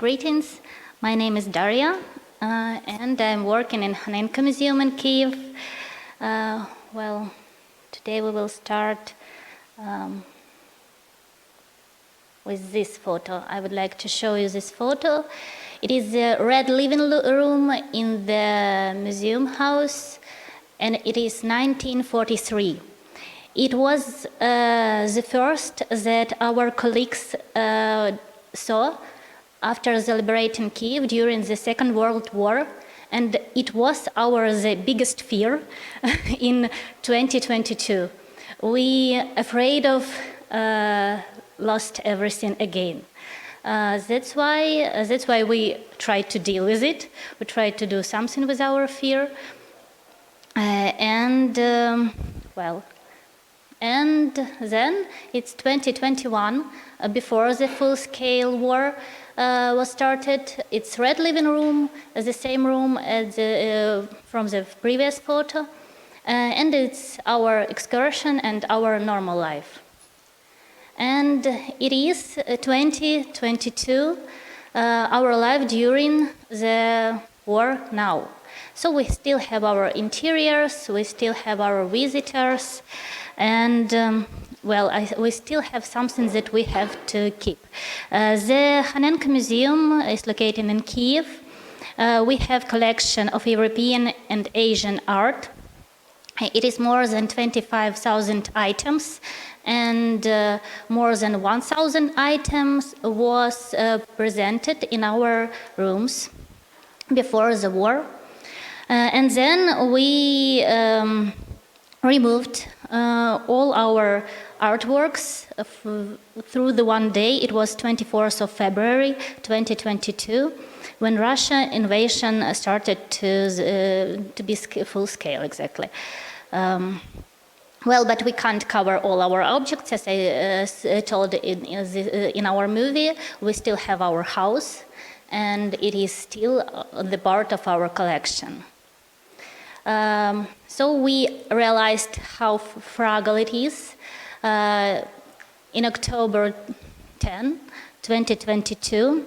Greetings. My name is Daria, and I'm working in Hanenka Museum in Kiev. Today we will start with this photo. I would like to show you this photo. It is the red living room in the museum house, and it is 1943. It was the first that our colleagues saw after the liberating Kiev during the Second World War, and it was the biggest fear in 2022. We afraid of lost everything again. That's why we try to deal with it. We try to do something with our fear, and then it's 2021, before the full-scale war was started. It's red living room, the same room as from the previous photo, and it's our excursion and our normal life. And it is 2022, our life during the war now. So we still have our interiors, we still have our visitors, and we still have something that we have to keep. The Hanenka Museum is located in Kiev. We have collection of European and Asian art. It is more than 25,000 items, and more than 1,000 items was presented in our rooms before the war. And then we removed all our artworks through the one day. It was 24th of February 2022, when Russia invasion started to be full scale, exactly. But we can't cover all our objects, as I told in our movie. We still have our house, and it is still the part of our collection. So we realized how fragile it is. In October 10, 2022,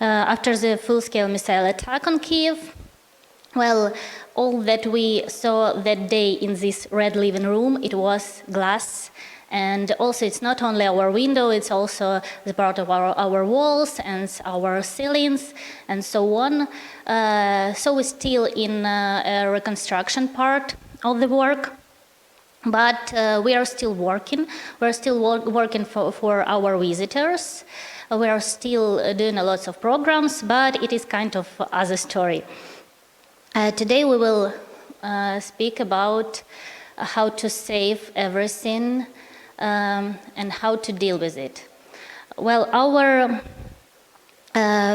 after the full-scale missile attack on Kiev, all that we saw that day in this red living room, it was glass. And also it's not only our window, it's also the part of our walls and our ceilings and so on. So we're still in a reconstruction part of the work, but we are still working. We're still working for our visitors. We are still doing lots of programs, but it is kind of other story. Today we will speak about how to save everything and how to deal with it. Well, our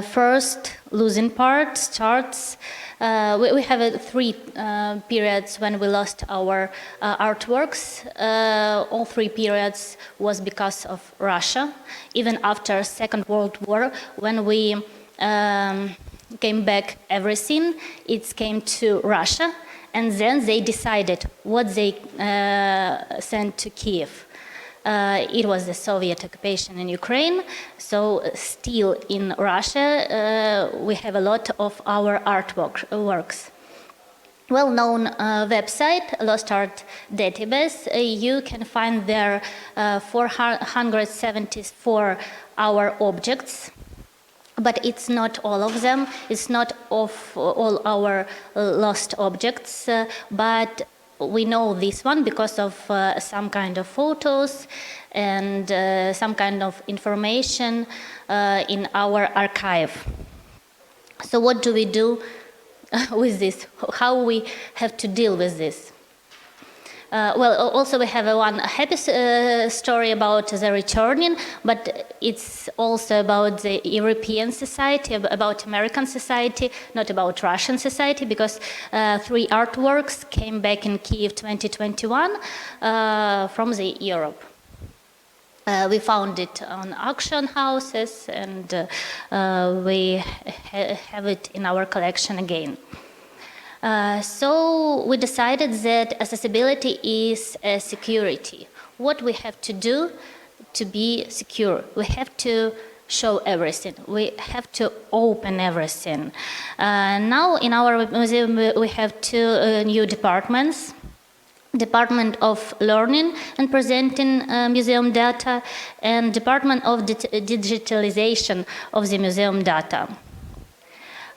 first losing part starts, we have three periods when we lost our artworks. All three periods was because of Russia. Even after Second World War, when we came back everything, it came to Russia, and then they decided what they sent to Kiev. It was the Soviet occupation in Ukraine, so still in Russia we have a lot of our artworks. Well-known website, Lost Art Database, you can find there 474 our objects, but it's not all of them, it's not of all our lost objects, but we know this one because of some kind of photos and some kind of information in our archive. So what do we do with this? How we have to deal with this? Also we have one happy story about the returning, but it's also about the European society, about American society, not about Russian society, because three artworks came back in Kiev 2021 from the Europe. We found it on auction houses, and we have it in our collection again. So we decided that accessibility is a security. What we have to do to be secure? We have to show everything. We have to open everything. Now in our museum we have two new departments. Department of Learning and Presenting Museum Data and Department of Digitalization of the Museum Data.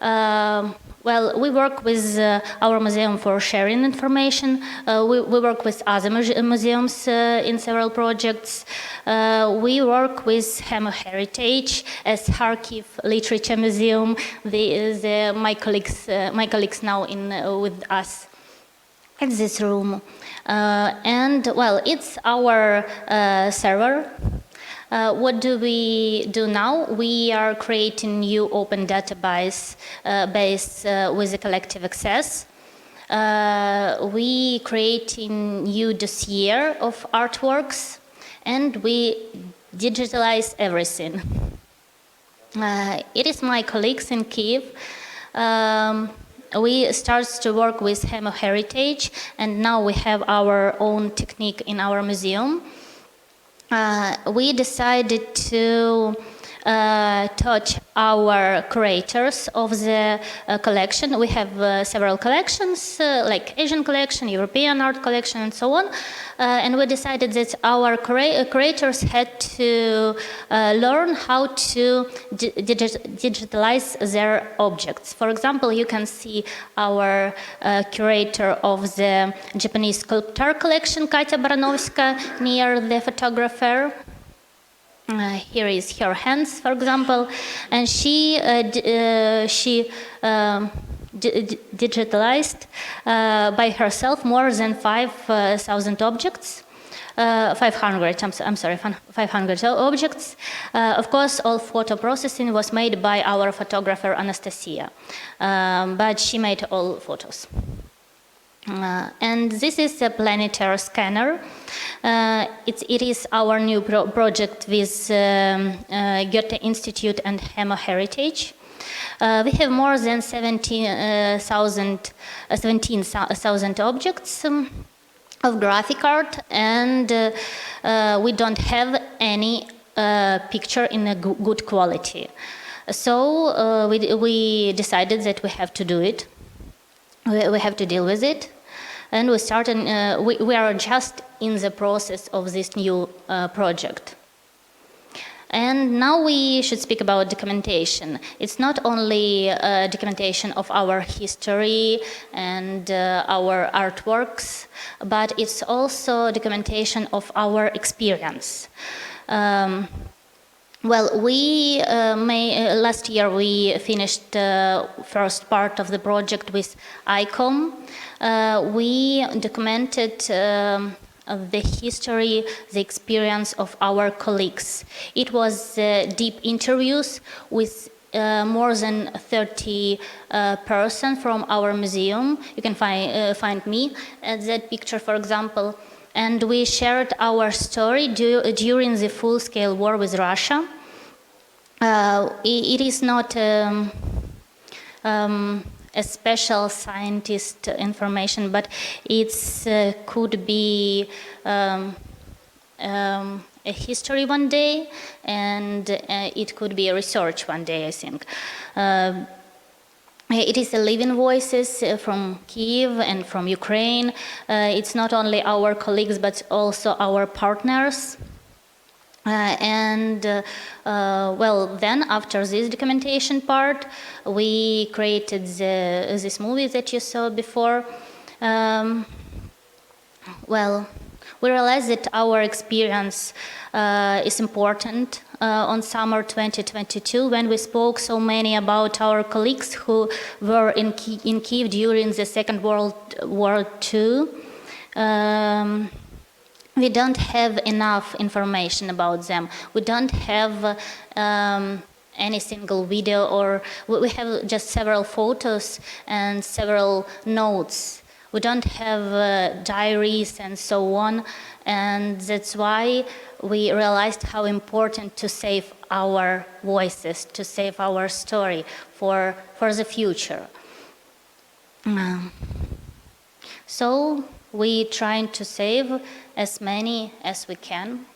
Well, we work with our museum for sharing information. We work with other museums in several projects. We work with Heritage as Kharkiv Literature Museum. My colleagues now with us in this room. And well, it's our server. What do we do now? We are creating new open database with a collective access. We creating new dossier of artworks, and we digitalize everything. It is my colleagues in Kiev. We start to work with Heritage, and now we have our own technique in our museum. We decided to touch our curators of the collection. We have several collections, like Asian collection, European art collection, and so on. And we decided that our curators had to learn how to digitalize their objects. For example, you can see our curator of the Japanese sculpture collection, Katya Baranovska, near the photographer. Here is her hands, for example, and she digitalized by herself more than 5,000 objects. 500, I'm sorry, 500 objects. Of course, all photo processing was made by our photographer Anastasia, but she made all photos. And this is a planetary scanner. It is our new project with Goethe Institute and Heritage. We have more than 17,000 objects of graphic art, and we don't have any picture in a good quality. So we decided that we have to do it. We have to deal with it. And we started, we are just in the process of this new project. And now we should speak about documentation. It's not only documentation of our history and our artworks, but it's also documentation of our experience. Well, last year we finished the first part of the project with ICOM. We documented the history, the experience of our colleagues. It was deep interviews with more than 30 persons from our museum. You can find me at that picture, for example. And we shared our story during the full-scale war with Russia. It is not a special scientist information, but it could be a history one day, and it could be a research one day, I think. It is a living voices from Kiev and from Ukraine. It's not only our colleagues, but also our partners. Well, then after this documentation part, we created this movie that you saw before. Well, we realized that our experience is important on summer 2022, when we spoke so many about our colleagues who were in Kiev during the Second World War II. We don't have enough information about them. We don't have any single video, or we have just several photos and several notes. We don't have diaries and so on, and that's why we realized how important to save our voices, to save our story for the future. So we trying to save as many as we can,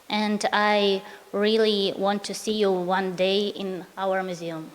and I really want to see you one day in our museum.